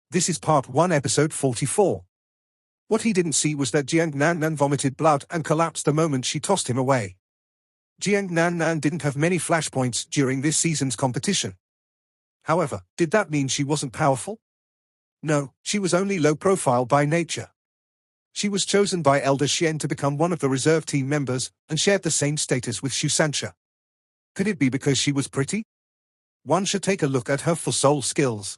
This is Part 1 Episode 44. What he didn't see was that Jiang Nan vomited blood and collapsed the moment she tossed him away. Jiang Nan didn't have many flashpoints during this season's competition. However, did that mean she wasn't powerful? No, she was only low profile by nature. She was chosen by Elder Xian to become one of the reserve team members, and shared the same status with Shu Sancha. Could it be because she was pretty? One should take a look at her 4 soul skills.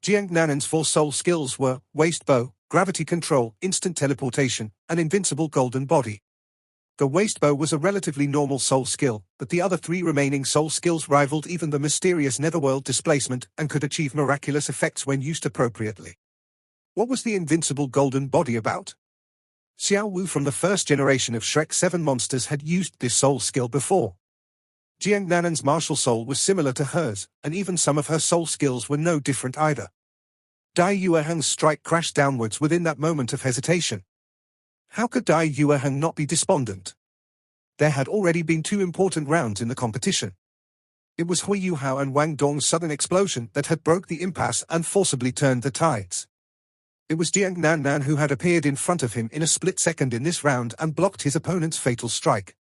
Jiang Nan's 4 soul skills were waist bow, gravity control, instant teleportation, and invincible golden body. The waist bow was a relatively normal soul skill, but the other 3 remaining soul skills rivaled even the mysterious netherworld displacement and could achieve miraculous effects when used appropriately. What was the invincible golden body about? Xiao Wu from the first generation of Shrek 7 monsters had used this soul skill before. Jiang Nan's martial soul was similar to hers, and even some of her soul skills were no different either. Dai Yueheng's strike crashed downwards within that moment of hesitation. How could Dai Yueheng not be despondent? There had already been 2 important rounds in the competition. It was Huo Yuhao and Wang Dong's sudden explosion that had broke the impasse and forcibly turned the tides. It was Jiang Nan who had appeared in front of him in a split second in this round and blocked his opponent's fatal strike.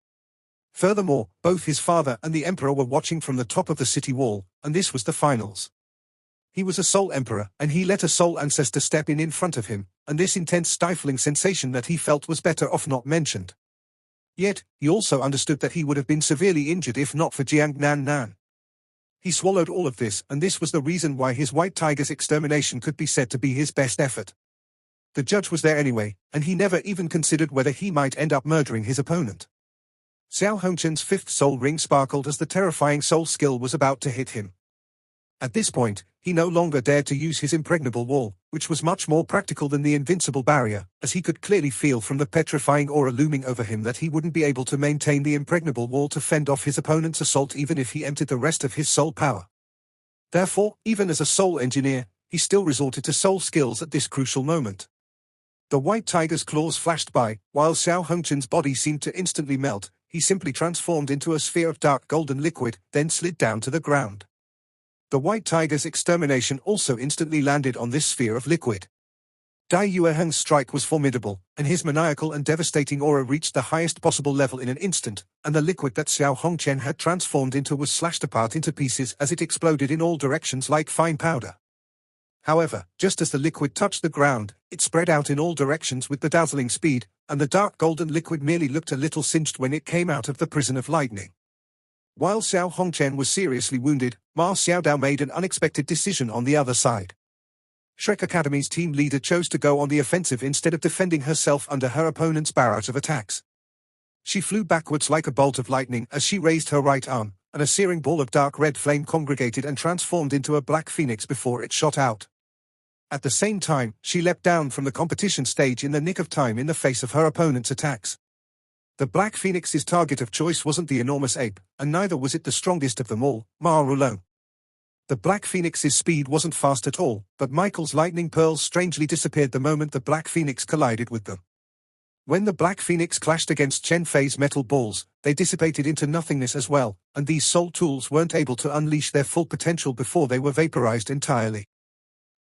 Furthermore, both his father and the emperor were watching from the top of the city wall, and this was the finals. He was a soul emperor, and he let a soul ancestor step in front of him, and this intense stifling sensation that he felt was better off not mentioned. Yet, he also understood that he would have been severely injured if not for Jiang Nan. He swallowed all of this, and this was the reason why his white tiger's extermination could be said to be his best effort. The judge was there anyway, and he never even considered whether he might end up murdering his opponent. Xiao Hongchen's 5th soul ring sparkled as the terrifying soul skill was about to hit him. At this point, he no longer dared to use his impregnable wall, which was much more practical than the invincible barrier, as he could clearly feel from the petrifying aura looming over him that he wouldn't be able to maintain the impregnable wall to fend off his opponent's assault even if he emptied the rest of his soul power. Therefore, even as a soul engineer, he still resorted to soul skills at this crucial moment. The white tiger's claws flashed by, while Xiao Hongchen's body seemed to instantly melt. He simply transformed into a sphere of dark golden liquid, then slid down to the ground. The white tiger's extermination also instantly landed on this sphere of liquid. Dai Yueheng's strike was formidable, and his maniacal and devastating aura reached the highest possible level in an instant, and the liquid that Xiao Hongchen had transformed into was slashed apart into pieces as it exploded in all directions like fine powder. However, just as the liquid touched the ground, it spread out in all directions with bedazzling speed, and the dark golden liquid merely looked a little singed when it came out of the prison of lightning. While Xiao Hongchen was seriously wounded, Ma Xiaodao made an unexpected decision on the other side. Shrek Academy's team leader chose to go on the offensive instead of defending herself under her opponent's barrage of attacks. She flew backwards like a bolt of lightning as she raised her right arm, and a searing ball of dark red flame congregated and transformed into a black phoenix before it shot out. At the same time, she leapt down from the competition stage in the nick of time in the face of her opponent's attacks. The Black Phoenix's target of choice wasn't the enormous ape, and neither was it the strongest of them all, Maluo. The Black Phoenix's speed wasn't fast at all, but Michael's lightning pearls strangely disappeared the moment the Black Phoenix collided with them. When the Black Phoenix clashed against Chen Fei's metal balls, they dissipated into nothingness as well, and these soul tools weren't able to unleash their full potential before they were vaporized entirely.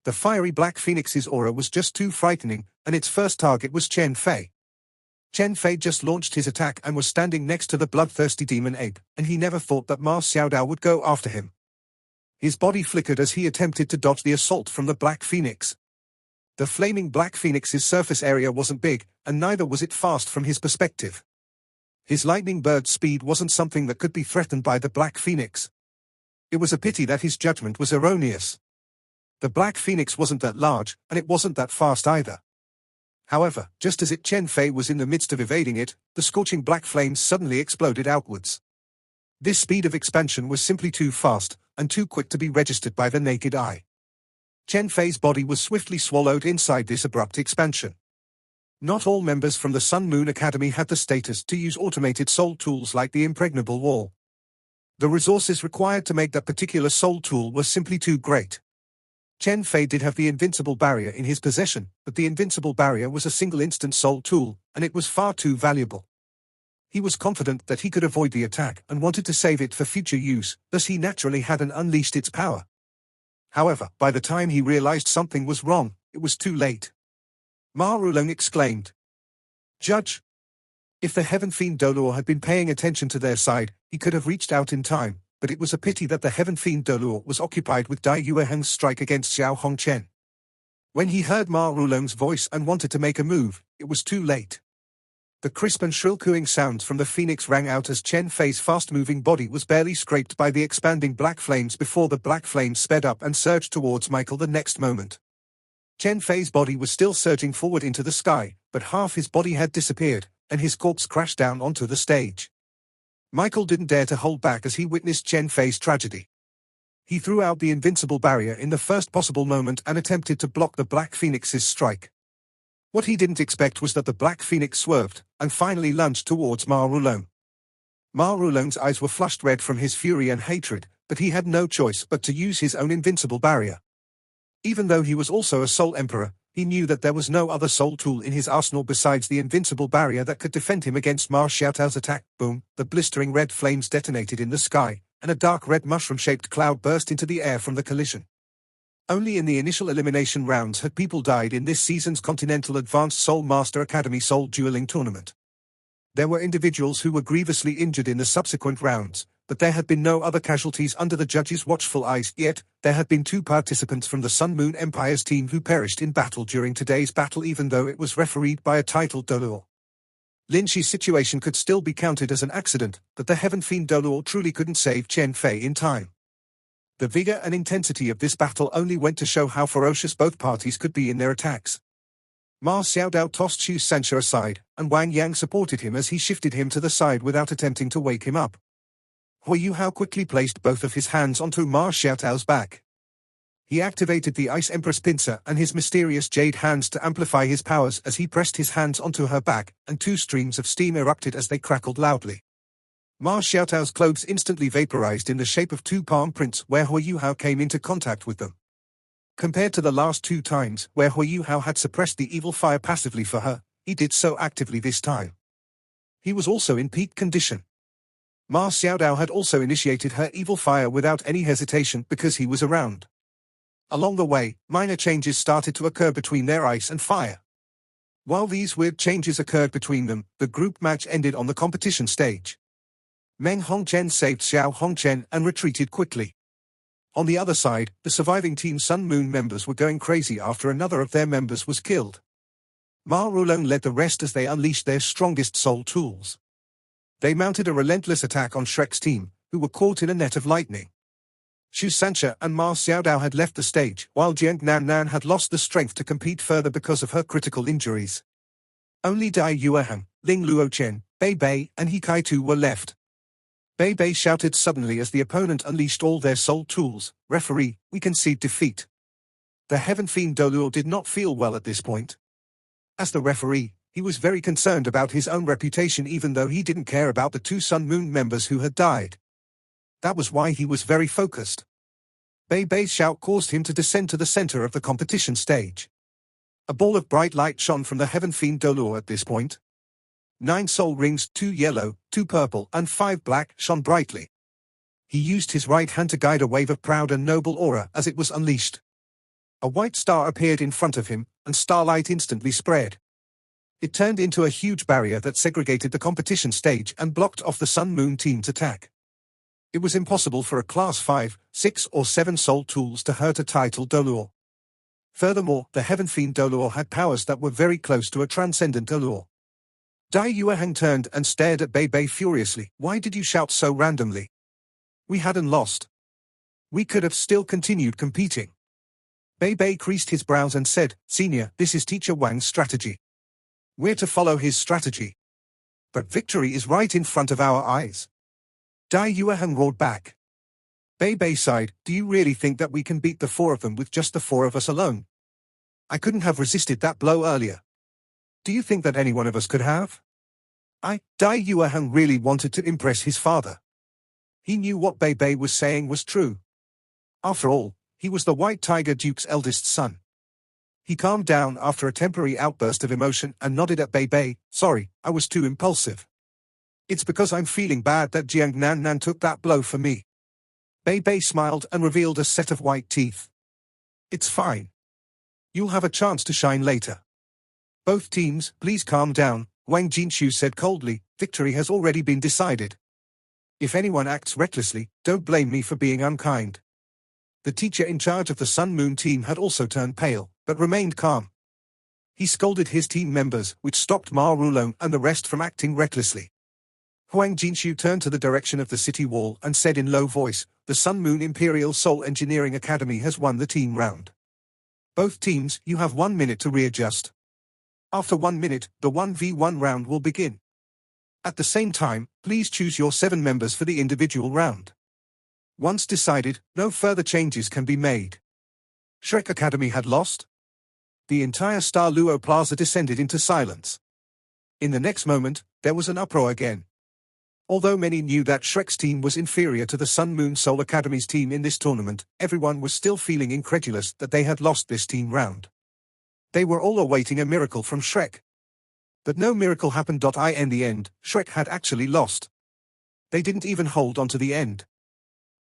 The fiery Black Phoenix's aura was just too frightening, and its first target was Chen Fei. Chen Fei just launched his attack and was standing next to the bloodthirsty demon ape, and he never thought that Ma Xiaodao would go after him. His body flickered as he attempted to dodge the assault from the Black Phoenix. The flaming Black Phoenix's surface area wasn't big, and neither was it fast from his perspective. His lightning bird's speed wasn't something that could be threatened by the Black Phoenix. It was a pity that his judgment was erroneous. The Black Phoenix wasn't that large, and it wasn't that fast either. However, just as Chen Fei was in the midst of evading it, the scorching black flames suddenly exploded outwards. This speed of expansion was simply too fast, and too quick to be registered by the naked eye. Chen Fei's body was swiftly swallowed inside this abrupt expansion. Not all members from the Sun Moon Academy had the status to use automated soul tools like the impregnable wall. The resources required to make that particular soul tool were simply too great. Chen Fei did have the invincible barrier in his possession, but the invincible barrier was a single instant soul tool, and it was far too valuable. He was confident that he could avoid the attack and wanted to save it for future use, thus he naturally hadn't unleashed its power. However, by the time he realized something was wrong, it was too late. Maluo exclaimed. Judge. If the Heaven Fiend Dolor had been paying attention to their side, he could have reached out in time, but it was a pity that the Heaven Fiend Dolor was occupied with Dai Yueheng's strike against Xiao Hongchen. When he heard Maluo's voice and wanted to make a move, it was too late. The crisp and shrill cooing sounds from the phoenix rang out as Chen Fei's fast-moving body was barely scraped by the expanding black flames before the black flames sped up and surged towards Michael the next moment. Chen Fei's body was still surging forward into the sky, but half his body had disappeared, and his corpse crashed down onto the stage. Michael didn't dare to hold back as he witnessed Chen Fei's tragedy. He threw out the invincible barrier in the first possible moment and attempted to block the Black Phoenix's strike. What he didn't expect was that the Black Phoenix swerved, and finally lunged towards Maluo. Maluo's eyes were flushed red from his fury and hatred, but he had no choice but to use his own invincible barrier. Even though he was also a Soul Emperor, he knew that there was no other soul tool in his arsenal besides the invincible barrier that could defend him against Ma Xiaotao's attack. Boom! The blistering red flames detonated in the sky, and a dark red mushroom-shaped cloud burst into the air from the collision. Only in the initial elimination rounds had people died in this season's Continental Advanced Soul Master Academy Soul Dueling Tournament. There were individuals who were grievously injured in the subsequent rounds, but there had been no other casualties under the judges' watchful eyes. Yet, there had been 2 participants from the Sun Moon Empire's team who perished in battle during today's battle, even though it was refereed by a titled Dolor. Lin Shi's situation could still be counted as an accident, but the Heaven Fiend Dolor truly couldn't save Chen Fei in time. The vigor and intensity of this battle only went to show how ferocious both parties could be in their attacks. Ma Xiaodao tossed Shu Sancha aside, and Wang Yang supported him as he shifted him to the side without attempting to wake him up. Huo Yuhao quickly placed both of his hands onto Ma Xiaotao's back. He activated the Ice Empress pincer and his mysterious jade hands to amplify his powers as he pressed his hands onto her back, and 2 streams of steam erupted as they crackled loudly. Ma Xiaotao's clothes instantly vaporized in the shape of 2 palm prints where Huo Yuhao came into contact with them. Compared to the last 2 times where Huo Yuhao had suppressed the evil fire passively for her, he did so actively this time. He was also in peak condition. Ma Xiaodao had also initiated her evil fire without any hesitation because he was around. Along the way, minor changes started to occur between their ice and fire. While these weird changes occurred between them, the group match ended on the competition stage. Meng Hongchen saved Xiao Hongchen and retreated quickly. On the other side, the surviving Team Sun Moon members were going crazy after another of their members was killed. Maluo led the rest as they unleashed their strongest soul tools. They mounted a relentless attack on Shrek's team, who were caught in a net of lightning. Shu Sancha and Ma Xiaodao had left the stage, while Jiang Nan had lost the strength to compete further because of her critical injuries. Only Dai Yueheng, Ling Luochen, Bei Bei, and He Kai-tu were left. Bei Bei shouted suddenly as the opponent unleashed all their soul tools, "Referee, we concede defeat." The Heaven Fiend Dolor did not feel well at this point. As the referee, he was very concerned about his own reputation even though he didn't care about the 2 Sun Moon members who had died. That was why he was very focused. Bei Bei's shout caused him to descend to the center of the competition stage. A ball of bright light shone from the Heaven Fiend Dolor at this point. 9 soul rings, 2 yellow, 2 purple, and 5 black, shone brightly. He used his right hand to guide a wave of proud and noble aura as it was unleashed. A white star appeared in front of him, and starlight instantly spread. It turned into a huge barrier that segregated the competition stage and blocked off the Sun Moon team's attack. It was impossible for a Class 5, 6 or 7 soul tools to hurt a title Dolor. Furthermore, the Heaven Fiend Dolor had powers that were very close to a transcendent Dolor. Dai Yueheng turned and stared at Bei Bei furiously. "Why did you shout so randomly? We hadn't lost. We could have still continued competing." Bei Bei creased his brows and said, "Senior, this is Teacher Wang's strategy. We're to follow his strategy. But victory is right in front of our eyes." Dai Yueheng roared back. Bei Bei sighed, "Do you really think that we can beat the 4 of them with just the 4 of us alone? I couldn't have resisted that blow earlier. Do you think that any one of us could have?" Dai Yueheng really wanted to impress his father. He knew what Bei Bei was saying was true. After all, he was the White Tiger Duke's eldest son. He calmed down after a temporary outburst of emotion and nodded at Bei Bei. "Sorry, I was too impulsive. It's because I'm feeling bad that Jiang Nan took that blow for me." Bei Bei smiled and revealed a set of white teeth. It's fine. You'll have a chance to shine later. Both teams, please calm down, Wang Jinshu said coldly. Victory has already been decided. If anyone acts recklessly, don't blame me for being unkind. The teacher in charge of the Sun Moon team had also turned pale, but remained calm. He scolded his team members, which stopped Maluo and the rest from acting recklessly. Huang Jinshu turned to the direction of the city wall and said in low voice, the Sun Moon Imperial Soul Engineering Academy has won the team round. Both teams, you have 1 minute to readjust. After 1 minute, the 1v1 round will begin. At the same time, please choose your 7 members for the individual round. Once decided, no further changes can be made. Shrek Academy had lost. The entire Star Luo Plaza descended into silence. In the next moment, there was an uproar again. Although many knew that Shrek's team was inferior to the Sun Moon Soul Academy's team in this tournament, everyone was still feeling incredulous that they had lost this team round. They were all awaiting a miracle from Shrek. But no miracle happened. In the end, Shrek had actually lost. They didn't even hold on to the end.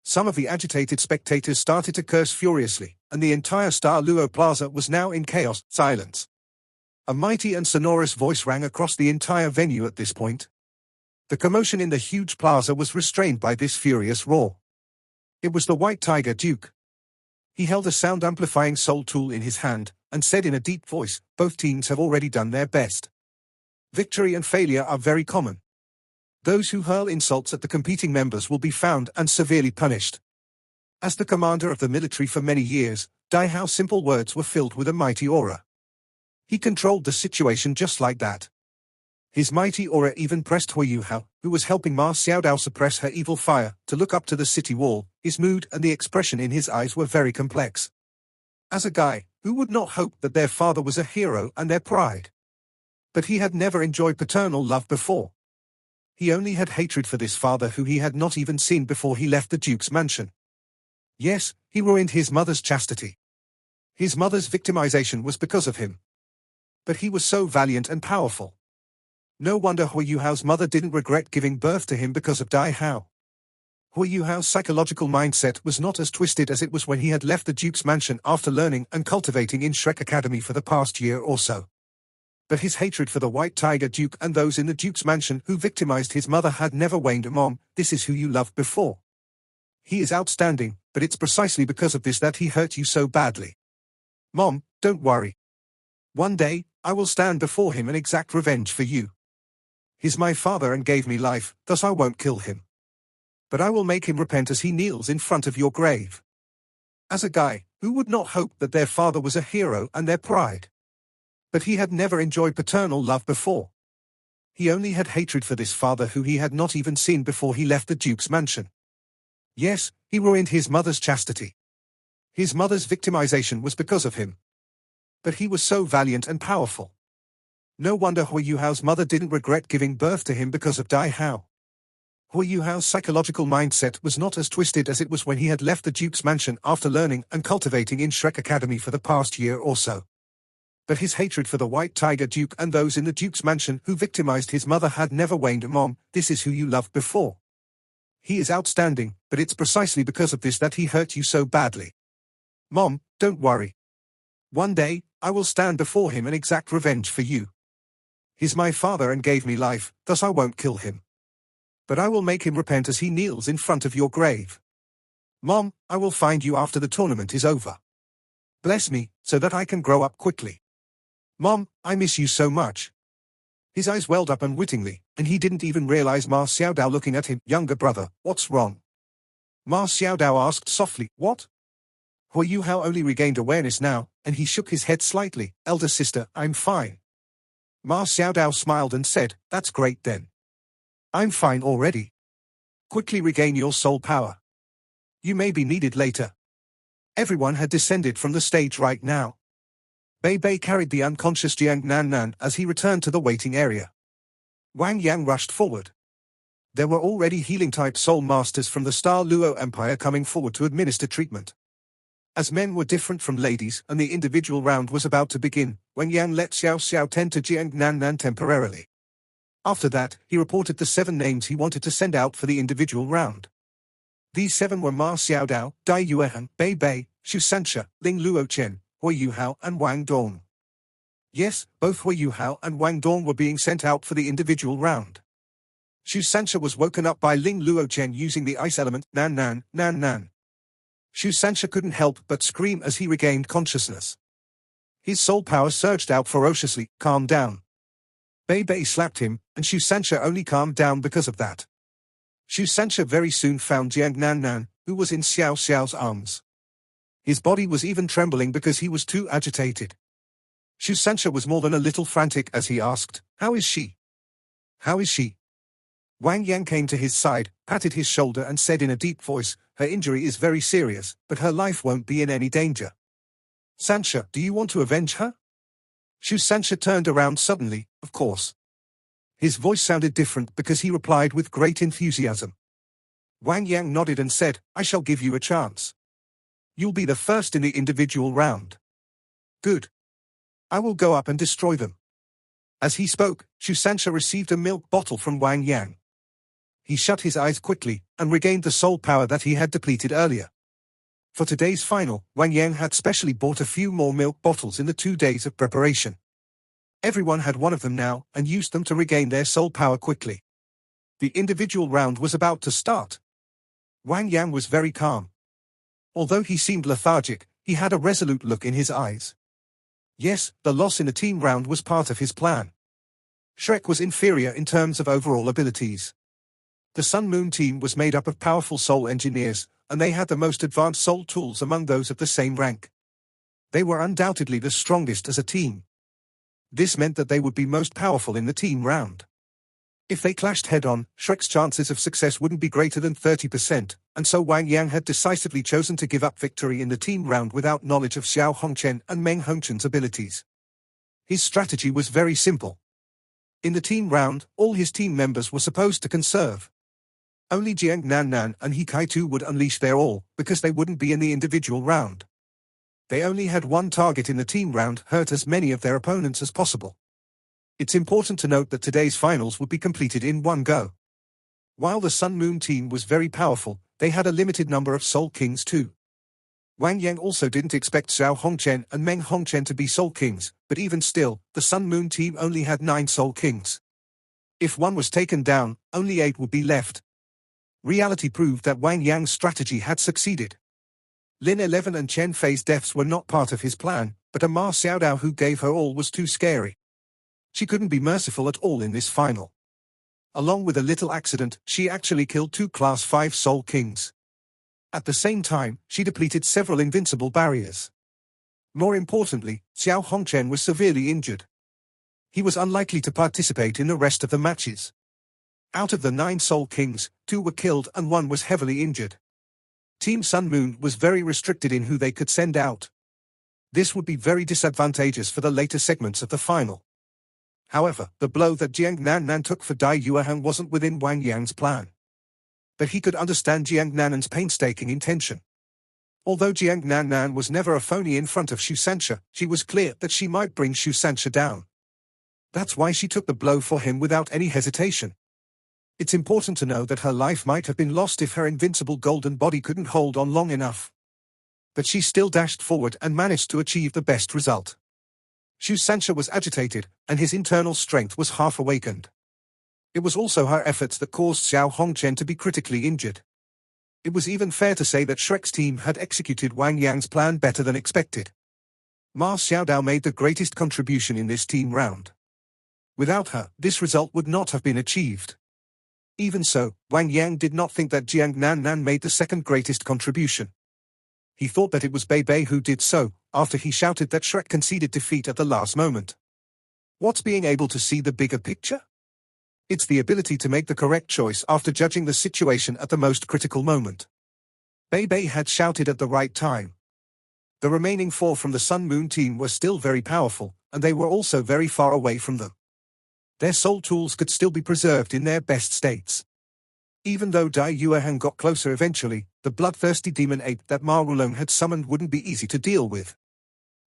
Some of the agitated spectators started to curse furiously, and the entire Star Luo Plaza was now in chaos, silence. A mighty and sonorous voice rang across the entire venue at this point. The commotion in the huge plaza was restrained by this furious roar. It was the White Tiger Duke. He held a sound-amplifying soul tool in his hand, and said in a deep voice, both teams have already done their best. Victory and failure are very common. Those who hurl insults at the competing members will be found and severely punished. As the commander of the military for many years, Dai Hao's simple words were filled with a mighty aura. He controlled the situation just like that. His mighty aura even pressed Huo Yuhao, who was helping Ma Xiaodao suppress her evil fire, to look up to the city wall. His mood and the expression in his eyes were very complex. As a guy, who would not hope that their father was a hero and their pride? But he had never enjoyed paternal love before. He only had hatred for this father who he had not even seen before he left the Duke's mansion. Yes, he ruined his mother's chastity. His mother's victimization was because of him. But he was so valiant and powerful. No wonder Huo Yuhao's mother didn't regret giving birth to him because of Dai Hao. Huo Yuhao's psychological mindset was not as twisted as it was when he had left the Duke's mansion after learning and cultivating in Shrek Academy for the past year or so. But his hatred for the White Tiger Duke and those in the Duke's mansion who victimized his mother had never waned. Mom, this is who you loved before. He is outstanding, but it's precisely because of this that he hurt you so badly. Mom, don't worry. One day, I will stand before him and exact revenge for you. He's my father and gave me life, thus I won't kill him. But I will make him repent as he kneels in front of your grave. As a guy, who would not hope that their father was a hero and their pride? But he had never enjoyed paternal love before. He only had hatred for this father who he had not even seen before he left the Duke's mansion. Yes, he ruined his mother's chastity. His mother's victimization was because of him. But he was so valiant and powerful. No wonder Huo Yuhao's mother didn't regret giving birth to him because of Dai Hao. Huo Yuhao's psychological mindset was not as twisted as it was when he had left the Duke's mansion after learning and cultivating in Shrek Academy for the past year or so. But his hatred for the White Tiger Duke and those in the Duke's mansion who victimized his mother had never waned. Mom, this is who you loved before. He is outstanding, but it's precisely because of this that he hurt you so badly. Mom, don't worry. One day, I will stand before him and exact revenge for you. He's my father and gave me life, thus I won't kill him. But I will make him repent as he kneels in front of your grave. Mom, I will find you after the tournament is over. Bless me, so that I can grow up quickly. Mom, I miss you so much. His eyes welled up unwittingly, and he didn't even realize Ma Xiaodao looking at him. Younger brother, what's wrong? Ma Xiaodao asked softly. What? Huo Yuhao only regained awareness now, and he shook his head slightly. Elder sister, I'm fine. Ma Xiaodao smiled and said, that's great then. I'm fine already. Quickly regain your soul power. You may be needed later. Everyone had descended from the stage right now. Bei Bei carried the unconscious Jiang Nan as he returned to the waiting area. Wang Yang rushed forward. There were already healing-type soul masters from the Star Luo Empire coming forward to administer treatment. As men were different from ladies and the individual round was about to begin, Wang Yang let Xiao Xiao tend to Jiang Nan temporarily. After that, he reported the 7 names he wanted to send out for the individual round. These 7 were Ma Xiaodao, Dai Yuehan, Bei Bei, Shu Sancha, Ling Luochen, Huo Yuhao and Wang Dong. Yes, both Huo Yuhao and Wang Dong were being sent out for the individual round. Shu Sancha was woken up by Ling Luochen using the ice element, nan nan, nan nan. Shu Sancha couldn't help but scream as he regained consciousness. His soul power surged out ferociously. Calm down. Bei Bei slapped him, and Shu Sancha only calmed down because of that. Shu Sancha very soon found Jiang Nan Nan, who was in Xiao Xiao's arms. His body was even trembling because he was too agitated. Shu Sancha was more than a little frantic as he asked, "How is she? How is she?" Wang Yang came to his side, patted his shoulder and said in a deep voice, "Her injury is very serious, but her life won't be in any danger. Sancha, do you want to avenge her?" Shu Sancha turned around suddenly, of course. His voice sounded different because he replied with great enthusiasm. Wang Yang nodded and said, "I shall give you a chance. You'll be the first in the individual round." "Good. I will go up and destroy them." As he spoke, Shu Sancha received a milk bottle from Wang Yang. He shut his eyes quickly, and regained the soul power that he had depleted earlier. For today's final, Wang Yang had specially bought a few more milk bottles in the 2 days of preparation. Everyone had one of them now, and used them to regain their soul power quickly. The individual round was about to start. Wang Yang was very calm. Although he seemed lethargic, he had a resolute look in his eyes. Yes, the loss in the team round was part of his plan. Shrek was inferior in terms of overall abilities. The Sun Moon team was made up of powerful soul engineers, and they had the most advanced soul tools among those of the same rank. They were undoubtedly the strongest as a team. This meant that they would be most powerful in the team round. If they clashed head-on, Shrek's chances of success wouldn't be greater than 30%, and so Wang Yang had decisively chosen to give up victory in the team round without knowledge of Xiao Hongchen and Meng Hongchen's abilities. His strategy was very simple. In the team round, all his team members were supposed to conserve. Only Jiang Nan Nan and He Kai Tu would unleash their all, because they wouldn't be in the individual round. They only had one target in the team round: hurt as many of their opponents as possible. It's important to note that today's finals would be completed in one go. While the Sun Moon team was very powerful, they had a limited number of Soul Kings too. Wang Yang also didn't expect Xiao Hongchen and Meng Hongchen to be Soul Kings, but even still, the Sun Moon team only had 9 Soul Kings. If one was taken down, only 8 would be left. Reality proved that Wang Yang's strategy had succeeded. Lin 11 and Chen Fei's deaths were not part of his plan, but a Ma Xiaodao who gave her all was too scary. She couldn't be merciful at all in this final. Along with a little accident, she actually killed 2 Class 5 Soul Kings. At the same time, she depleted several invincible barriers. More importantly, Xiao Hongchen was severely injured. He was unlikely to participate in the rest of the matches. Out of the 9 Soul Kings, 2 were killed and 1 was heavily injured. Team Sun Moon was very restricted in who they could send out. This would be very disadvantageous for the later segments of the final. However, the blow that Jiang Nan Nan took for Dai Yuehang wasn't within Wang Yang's plan. But he could understand Jiang Nan Nan's painstaking intention. Although Jiang Nan Nan was never a phony in front of Shu Sancha, she was clear that she might bring Shu Sancha down. That's why she took the blow for him without any hesitation. It's important to know that her life might have been lost if her invincible golden body couldn't hold on long enough. But she still dashed forward and managed to achieve the best result. Shu Sancha was agitated, and his internal strength was half awakened. It was also her efforts that caused Xiao Hongchen to be critically injured. It was even fair to say that Shrek's team had executed Wang Yang's plan better than expected. Ma Xiaodao made the greatest contribution in this team round. Without her, this result would not have been achieved. Even so, Wang Yang did not think that Jiang Nan Nan made the second greatest contribution. He thought that it was Bei Bei who did so, after he shouted that Shrek conceded defeat at the last moment. What's being able to see the bigger picture? It's the ability to make the correct choice after judging the situation at the most critical moment. Bei Bei had shouted at the right time. The remaining 4 from the Sun Moon team were still very powerful, and they were also very far away from them. Their soul tools could still be preserved in their best states. Even though Dai Yuehang got closer eventually, the bloodthirsty demon ape that Ma Wulong had summoned wouldn't be easy to deal with.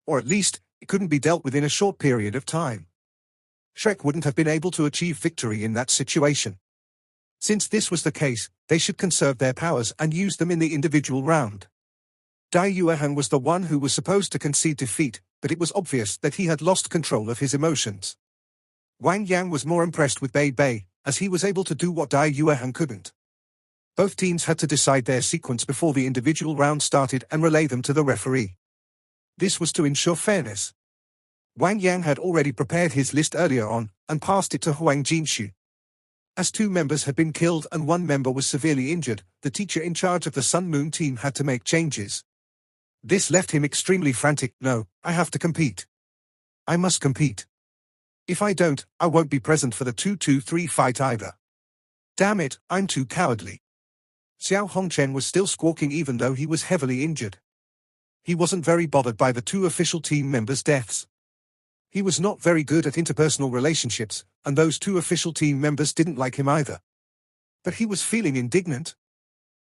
Or at least, it couldn't be dealt with in a short period of time. Shrek wouldn't have been able to achieve victory in that situation. Since this was the case, they should conserve their powers and use them in the individual round. Dai Yueheng was the one who was supposed to concede defeat, but it was obvious that he had lost control of his emotions. Wang Yang was more impressed with Bei Bei, as he was able to do what Dai Yueheng couldn't. Both teams had to decide their sequence before the individual round started and relay them to the referee. This was to ensure fairness. Wang Yang had already prepared his list earlier on, and passed it to Huang Jinshu. As 2 members had been killed and 1 member was severely injured, the teacher in charge of the Sun Moon team had to make changes. This left him extremely frantic. No, I have to compete. I must compete. If I don't, I won't be present for the 2-2-3 fight either. Damn it, I'm too cowardly. Xiao Hongchen was still squawking even though he was heavily injured. He wasn't very bothered by the 2 official team members' deaths. He was not very good at interpersonal relationships, and those 2 official team members didn't like him either. But he was feeling indignant.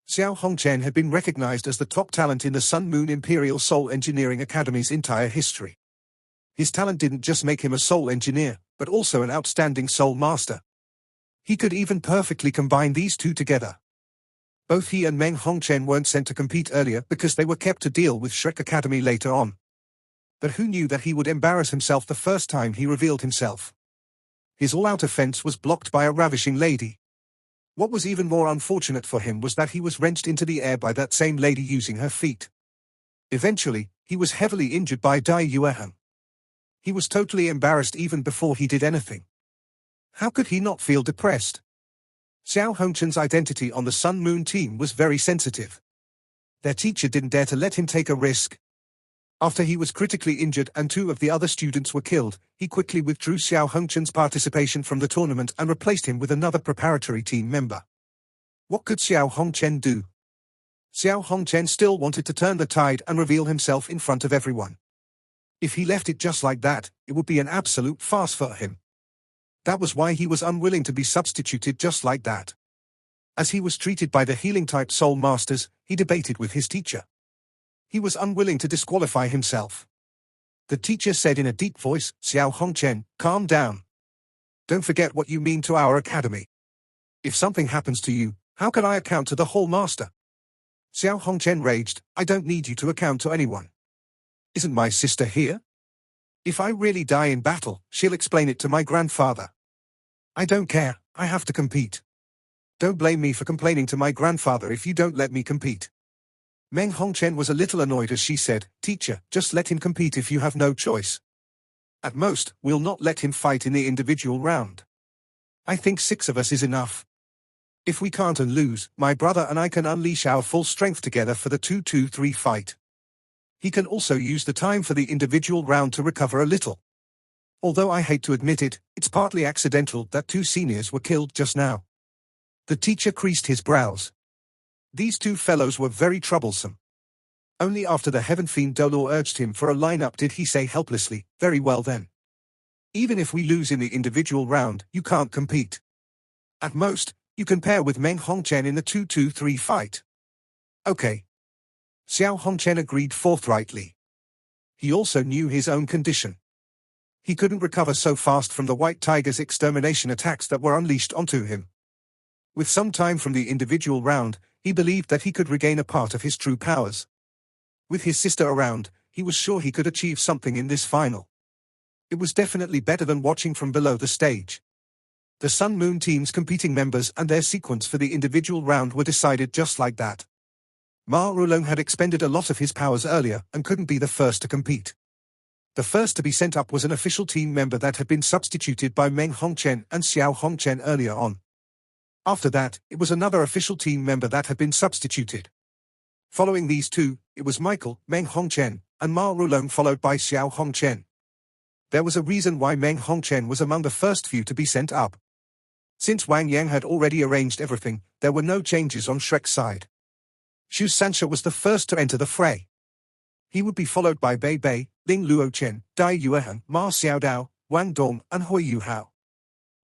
Xiao Hongchen had been recognized as the top talent in the Sun Moon Imperial Soul Engineering Academy's entire history. His talent didn't just make him a soul engineer, but also an outstanding soul master. He could even perfectly combine these 2 together. Both he and Meng Hongchen weren't sent to compete earlier because they were kept to deal with Shrek Academy later on. But who knew that he would embarrass himself the first time he revealed himself? His all-out offense was blocked by a ravishing lady. What was even more unfortunate for him was that he was wrenched into the air by that same lady using her feet. Eventually, he was heavily injured by Dai Yueheng. He was totally embarrassed even before he did anything. How could he not feel depressed? Xiao Hongchen's identity on the Sun Moon team was very sensitive. Their teacher didn't dare to let him take a risk. After he was critically injured and 2 of the other students were killed, he quickly withdrew Xiao Hongchen's participation from the tournament and replaced him with another preparatory team member. What could Xiao Hongchen do? Xiao Hongchen still wanted to turn the tide and reveal himself in front of everyone. If he left it just like that, it would be an absolute farce for him. That was why he was unwilling to be substituted just like that. As he was treated by the healing-type soul masters, he debated with his teacher. He was unwilling to disqualify himself. The teacher said in a deep voice, "Xiao Hongchen, calm down. Don't forget what you mean to our academy. If something happens to you, how can I account to the Hall Master?" Xiao Hongchen raged, "I don't need you to account to anyone. Isn't my sister here? If I really die in battle, she'll explain it to my grandfather. I don't care, I have to compete. Don't blame me for complaining to my grandfather if you don't let me compete." Meng Hongchen was a little annoyed as she said, "Teacher, just let him compete if you have no choice. At most, we'll not let him fight in the individual round. I think 6 of us is enough. If we can't and lose, my brother and I can unleash our full strength together for the 2-2-3 fight. He can also use the time for the individual round to recover a little. Although I hate to admit it, it's partly accidental that 2 seniors were killed just now." The teacher creased his brows. These 2 fellows were very troublesome. Only after the Heaven Fiend Dolor urged him for a lineup did he say helplessly, "Very well then. Even if we lose in the individual round, you can't compete. At most, you can pair with Meng Hongchen in the 2-2-3 fight." "Okay." Xiao Hongchen agreed forthrightly. He also knew his own condition. He couldn't recover so fast from the White Tiger's extermination attacks that were unleashed onto him. With some time from the individual round, he believed that he could regain a part of his true powers. With his sister around, he was sure he could achieve something in this final. It was definitely better than watching from below the stage. The Sun Moon team's competing members and their sequence for the individual round were decided just like that. Maluo had expended a lot of his powers earlier and couldn't be the first to compete. The first to be sent up was an official team member that had been substituted by Meng Hongchen and Xiao Hongchen earlier on. After that, it was another official team member that had been substituted. Following these 2, it was Michael, Meng Hongchen, and Maluo followed by Xiao Hongchen. There was a reason why Meng Hongchen was among the first few to be sent up. Since Wang Yang had already arranged everything, there were no changes on Shrek's side. Shu Sancha was the first to enter the fray. He would be followed by Bei Bei, Ling Luochen, Dai Yueheng, Ma Xiaodao, Wang Dong, and Huo Yuhao.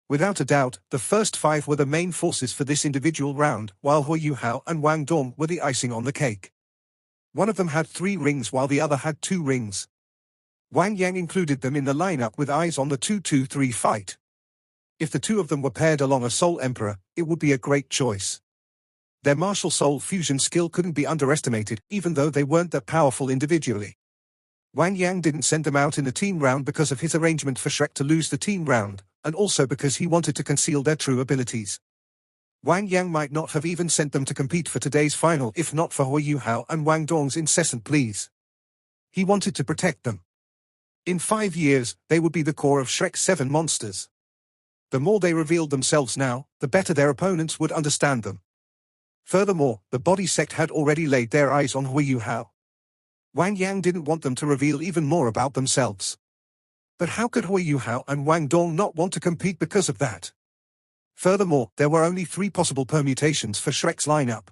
Without a doubt, the first 5 were the main forces for this individual round, while Huo Yuhao and Wang Dong were the icing on the cake. One of them had 3 rings while the other had 2 rings. Wang Yang included them in the lineup with eyes on the 2-2-3 fight. If the 2 of them were paired along a Soul Emperor, it would be a great choice. Their martial soul fusion skill couldn't be underestimated, even though they weren't that powerful individually. Wang Yang didn't send them out in the team round because of his arrangement for Shrek to lose the team round, and also because he wanted to conceal their true abilities. Wang Yang might not have even sent them to compete for today's final if not for Huo Yuhao and Wang Dong's incessant pleas. He wanted to protect them. In 5 years, they would be the core of Shrek's 7 monsters. The more they revealed themselves now, the better their opponents would understand them. Furthermore, the body sect had already laid their eyes on Huo Yuhao. Wang Yang didn't want them to reveal even more about themselves. But how could Huo Yuhao and Wang Dong not want to compete because of that? Furthermore, there were only 3 possible permutations for Shrek's lineup.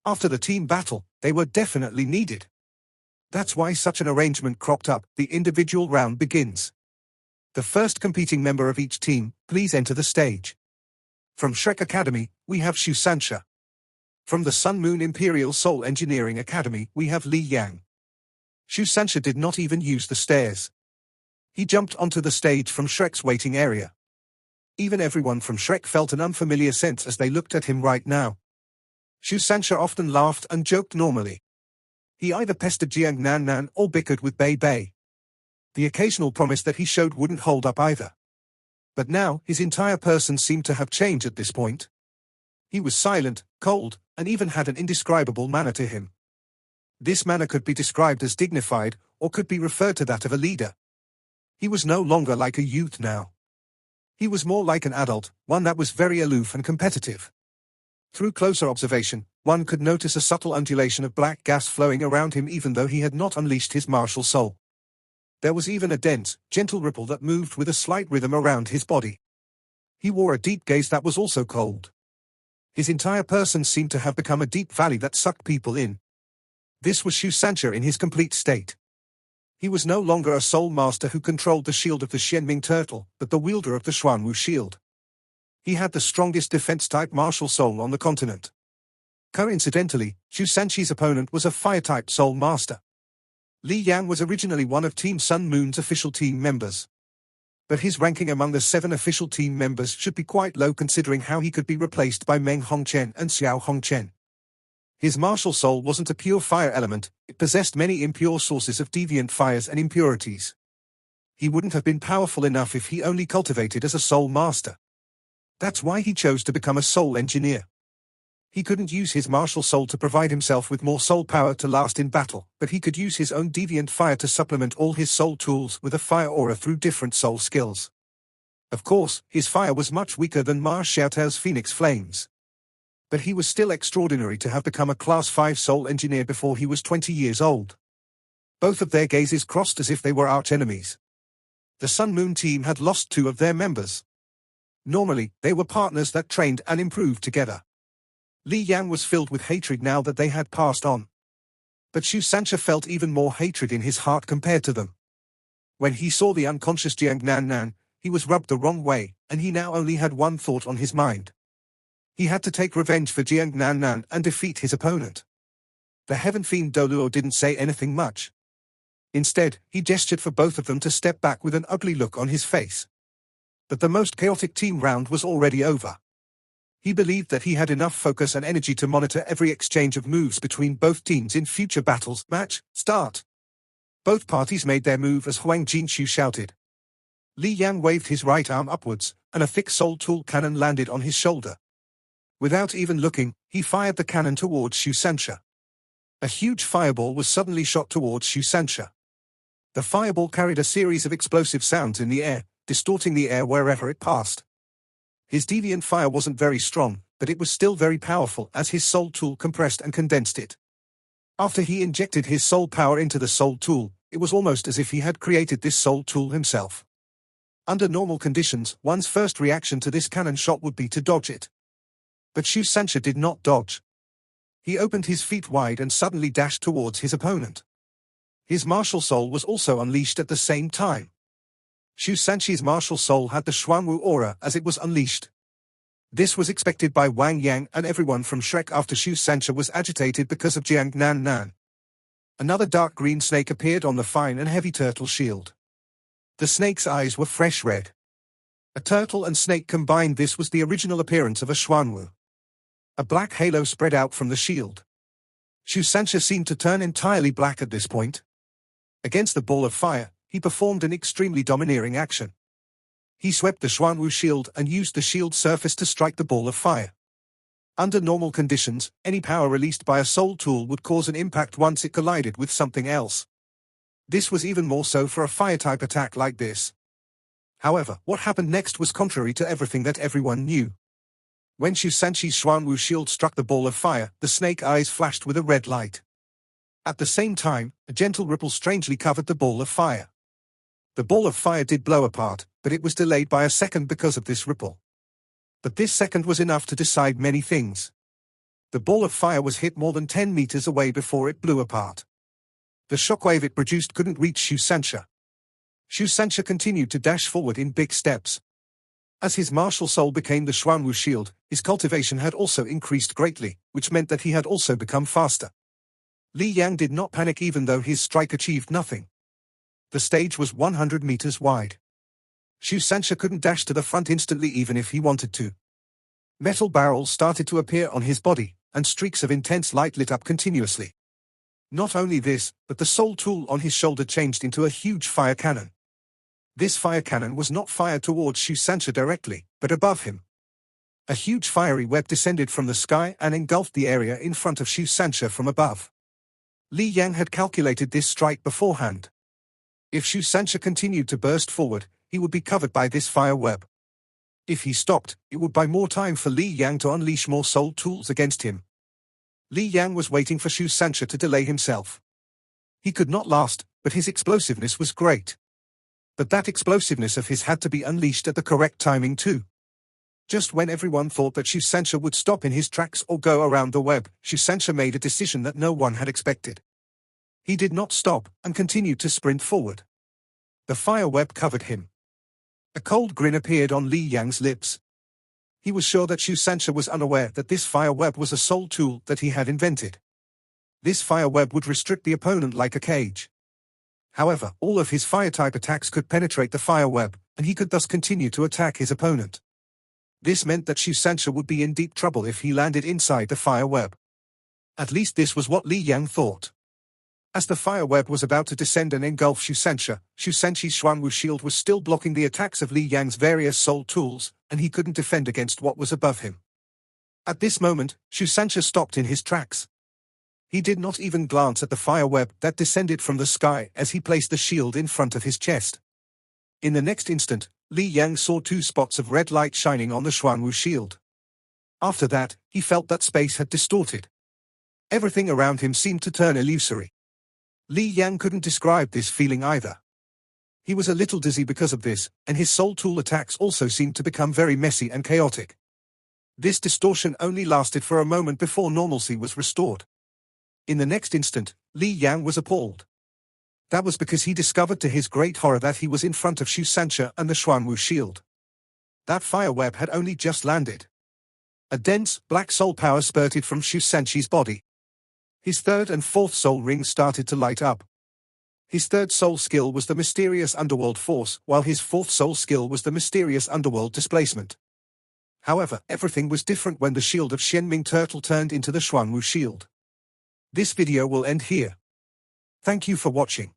After the team battle, they were definitely needed. That's why such an arrangement cropped up. The individual round begins. The first competing member of each team, please enter the stage. From Shrek Academy, we have Shu Sancha. From the Sun Moon Imperial Soul Engineering Academy, we have Li Yang. Shu Sancha did not even use the stairs. He jumped onto the stage from Shrek's waiting area. Even everyone from Shrek felt an unfamiliar sense as they looked at him right now. Shu Sancha often laughed and joked normally. He either pestered Jiang Nan or bickered with Bei Bei. The occasional promise that he showed wouldn't hold up either. But now, his entire person seemed to have changed at this point. He was silent, cold, and even had an indescribable manner to him. This manner could be described as dignified, or could be referred to that of a leader. He was no longer like a youth now. He was more like an adult, one that was very aloof and competitive. Through closer observation, one could notice a subtle undulation of black gas flowing around him even though he had not unleashed his martial soul. There was even a dense, gentle ripple that moved with a slight rhythm around his body. He wore a deep gaze that was also cold. His entire person seemed to have become a deep valley that sucked people in. This was Shu Sancha in his complete state. He was no longer a soul master who controlled the shield of the Xianming turtle, but the wielder of the Xuanwu shield. He had the strongest defense-type martial soul on the continent. Coincidentally, Shu Sanchi's opponent was a fire-type soul master. Li Yang was originally one of Team Sun Moon's official team members. But his ranking among the 7 official team members should be quite low considering how he could be replaced by Meng Hongchen and Xiao Hongchen. His martial soul wasn't a pure fire element, it possessed many impure sources of deviant fires and impurities. He wouldn't have been powerful enough if he only cultivated as a soul master. That's why he chose to become a soul engineer. He couldn't use his martial soul to provide himself with more soul power to last in battle, but he could use his own deviant fire to supplement all his soul tools with a fire aura through different soul skills. Of course, his fire was much weaker than Ma Xiaotao's Phoenix Flames. But he was still extraordinary to have become a Class 5 soul engineer before he was 20 years old. Both of their gazes crossed as if they were arch-enemies. The Sun Moon team had lost 2 of their members. Normally, they were partners that trained and improved together. Li Yang was filled with hatred now that they had passed on. But Shu Sancha felt even more hatred in his heart compared to them. When he saw the unconscious Jiang Nan, he was rubbed the wrong way, and he now only had one thought on his mind. He had to take revenge for Jiang Nan and defeat his opponent. The Heaven Fiend Doluo didn't say anything much. Instead, he gestured for both of them to step back with an ugly look on his face. But the most chaotic team round was already over. He believed that he had enough focus and energy to monitor every exchange of moves between both teams in future battles. Match, start. Both parties made their move as Huang Jinshu shouted. Li Yang waved his right arm upwards, and a thick soul tool cannon landed on his shoulder. Without even looking, he fired the cannon towards Shu Sancha. A huge fireball was suddenly shot towards Shu Sancha. The fireball carried a series of explosive sounds in the air, distorting the air wherever it passed. His deviant fire wasn't very strong, but it was still very powerful as his soul tool compressed and condensed it. After he injected his soul power into the soul tool, it was almost as if he had created this soul tool himself. Under normal conditions, one's first reaction to this cannon shot would be to dodge it. But Shu Sancha did not dodge. He opened his feet wide and suddenly dashed towards his opponent. His martial soul was also unleashed at the same time. Shu Sanchi's martial soul had the Xuanwu aura as it was unleashed. This was expected by Wang Yang and everyone from Shrek after Shu Sancha was agitated because of Jiang Nan. Another dark green snake appeared on the fine and heavy turtle shield. The snake's eyes were fresh red. A turtle and snake combined, this was the original appearance of a Xuanwu. A black halo spread out from the shield. Shu Sancha seemed to turn entirely black at this point. Against the ball of fire, he performed an extremely domineering action. He swept the Xuanwu shield and used the shield surface to strike the ball of fire. Under normal conditions, any power released by a soul tool would cause an impact once it collided with something else. This was even more so for a fire-type attack like this. However, what happened next was contrary to everything that everyone knew. When Shu Sanchi's Xuanwu shield struck the ball of fire, the snake eyes flashed with a red light. At the same time, a gentle ripple strangely covered the ball of fire. The ball of fire did blow apart, but it was delayed by a second because of this ripple. But this second was enough to decide many things. The ball of fire was hit more than 10 meters away before it blew apart. The shockwave it produced couldn't reach Shu Sancha. Shu Sancha continued to dash forward in big steps. As his martial soul became the Xuanwu shield, his cultivation had also increased greatly, which meant that he had also become faster. Li Yang did not panic even though his strike achieved nothing. The stage was 100 meters wide. Shu Sancha couldn't dash to the front instantly even if he wanted to. Metal barrels started to appear on his body, and streaks of intense light lit up continuously. Not only this, but the soul tool on his shoulder changed into a huge fire cannon. This fire cannon was not fired towards Shu Sancha directly, but above him. A huge fiery web descended from the sky and engulfed the area in front of Shu Sancha from above. Li Yang had calculated this strike beforehand. If Shu Sancha continued to burst forward, he would be covered by this fire web. If he stopped, it would buy more time for Li Yang to unleash more soul tools against him. Li Yang was waiting for Shu Sancha to delay himself. He could not last, but his explosiveness was great. But that explosiveness of his had to be unleashed at the correct timing too. Just when everyone thought that Shu Sancha would stop in his tracks or go around the web, Shu Sancha made a decision that no one had expected. He did not stop, and continued to sprint forward. The fire web covered him. A cold grin appeared on Li Yang's lips. He was sure that Shu Sancha was unaware that this fire web was a soul tool that he had invented. This fire web would restrict the opponent like a cage. However, all of his fire-type attacks could penetrate the fire web, and he could thus continue to attack his opponent. This meant that Shu Sancha would be in deep trouble if he landed inside the fire web. At least this was what Li Yang thought. As the fire web was about to descend and engulf Shu Sancha's Xuanwu shield was still blocking the attacks of Li Yang's various soul tools, and he couldn't defend against what was above him. At this moment, Shu Sancha stopped in his tracks. He did not even glance at the fire web that descended from the sky as he placed the shield in front of his chest. In the next instant, Li Yang saw 2 spots of red light shining on the Xuanwu shield. After that, he felt that space had distorted. Everything around him seemed to turn illusory. Li Yang couldn't describe this feeling either. He was a little dizzy because of this, and his soul tool attacks also seemed to become very messy and chaotic. This distortion only lasted for a moment before normalcy was restored. In the next instant, Li Yang was appalled. That was because he discovered to his great horror that he was in front of Shu Sancha and the Xuanwu shield. That fire web had only just landed. A dense, black soul power spurted from Shu Sanchi's body. His 3rd and 4th soul rings started to light up. His 3rd soul skill was the mysterious underworld force, while his 4th soul skill was the mysterious underworld displacement. However, everything was different when the shield of Xianming Turtle turned into the Xuanwu shield. This video will end here. Thank you for watching.